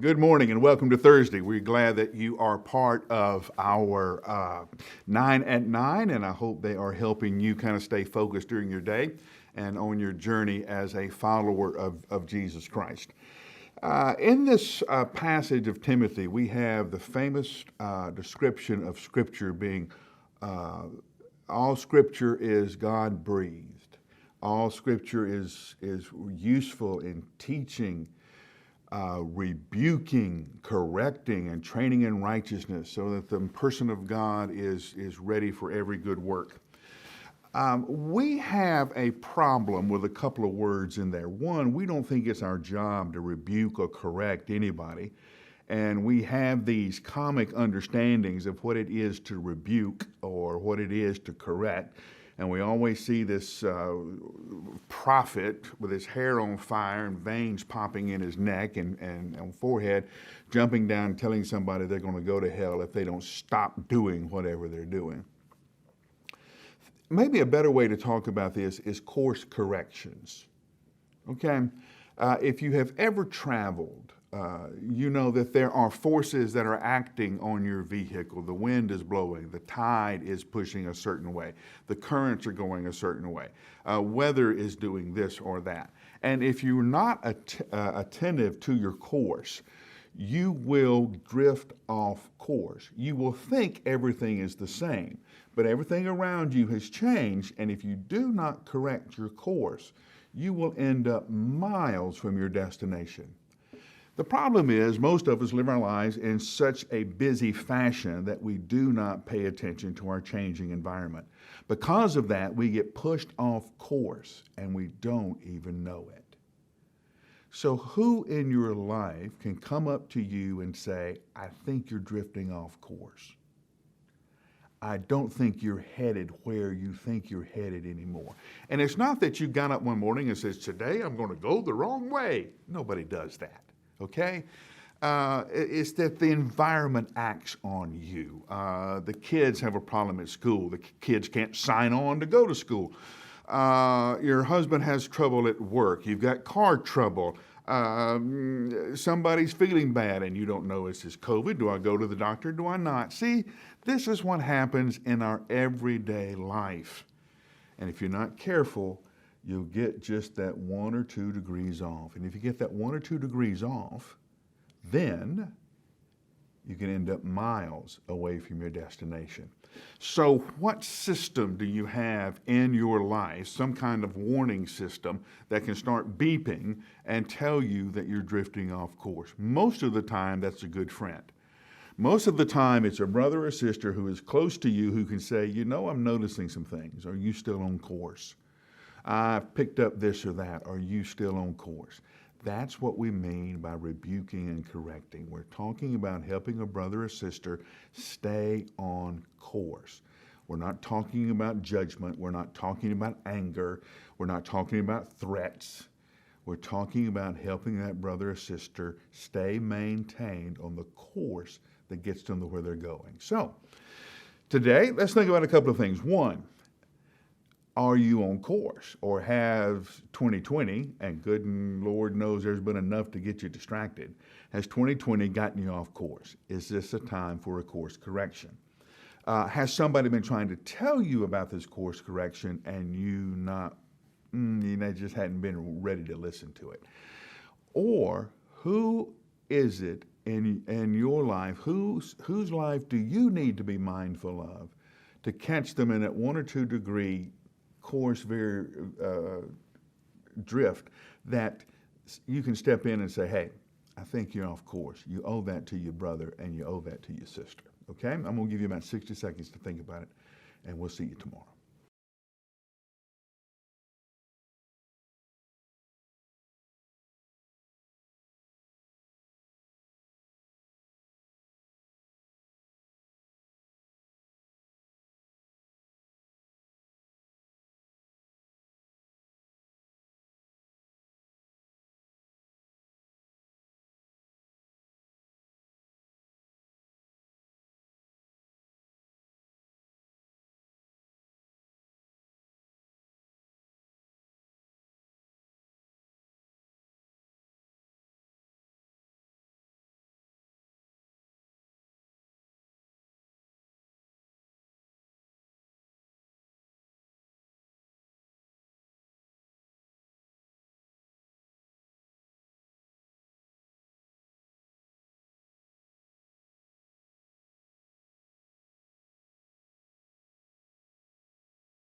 Good morning and welcome to Thursday. We're glad that you are part of our 9 at 9, and I hope they are helping you kind of stay focused during your day and on your journey as a follower of Jesus Christ. In this passage of Timothy, we have the famous description of Scripture being all Scripture is God breathed. All Scripture is useful in teaching, rebuking, correcting, and training in righteousness so that the person of God is ready for every good work. We have a problem with a couple of words in there. One, we don't think it's our job to rebuke or correct anybody. And we have these comic understandings of what it is to rebuke or what it is to correct. And we always see this prophet with his hair on fire and veins popping in his neck and on forehead, jumping down, telling somebody they're going to go to hell if they don't stop doing whatever they're doing. Maybe a better way to talk about this is course corrections. Okay? If you have ever traveled, you know that there are forces that are acting on your vehicle. The wind is blowing, the tide is pushing a certain way, the currents are going a certain way, weather is doing this or that. And if you're not attentive to your course, you will drift off course. You will think everything is the same, but everything around you has changed, and if you do not correct your course, you will end up miles from your destination. The problem is most of us live our lives in such a busy fashion that we do not pay attention to our changing environment. Because of that, we get pushed off course and we don't even know it. So who in your life can come up to you and say, I think you're drifting off course? I don't think you're headed where you think you're headed anymore. And it's not that you got up one morning and says, today I'm going to go the wrong way. Nobody does that. Okay? It's that the environment acts on you. The kids have a problem at school. The kids can't sign on to go to school. Your husband has trouble at work. You've got car trouble. Somebody's feeling bad and you don't know, is this COVID? Do I go to the doctor? Do I not? See, this is what happens in our everyday life. And if you're not careful, you'll get just that 1 or 2 degrees off. And if you get that 1 or 2 degrees off, then you can end up miles away from your destination. So what system do you have in your life, some kind of warning system that can start beeping and tell you that you're drifting off course? Most of the time, that's a good friend. Most of the time, it's a brother or sister who is close to you who can say, you know, I'm noticing some things. Are you still on course? I've picked up this or that. Are you still on course? That's what we mean by rebuking and correcting. We're talking about helping a brother or sister stay on course. We're not talking about judgment. We're not talking about anger. We're not talking about threats. We're talking about helping that brother or sister stay maintained on the course that gets them to where they're going. So, today, let's think about a couple of things. One, are you on course? Or has 2020, and good Lord knows there's been enough to get you distracted, has 2020 gotten you off course? Is this a time for a course correction? Has somebody been trying to tell you about this course correction and you just hadn't been ready to listen to it? Or who is it in your life, whose life do you need to be mindful of to catch them in that 1 or 2 degree course drift that you can step in and say, hey, I think you're off course. You owe that to your brother and you owe that to your sister. Okay? I'm going to give you about 60 seconds to think about it, and we'll see you tomorrow.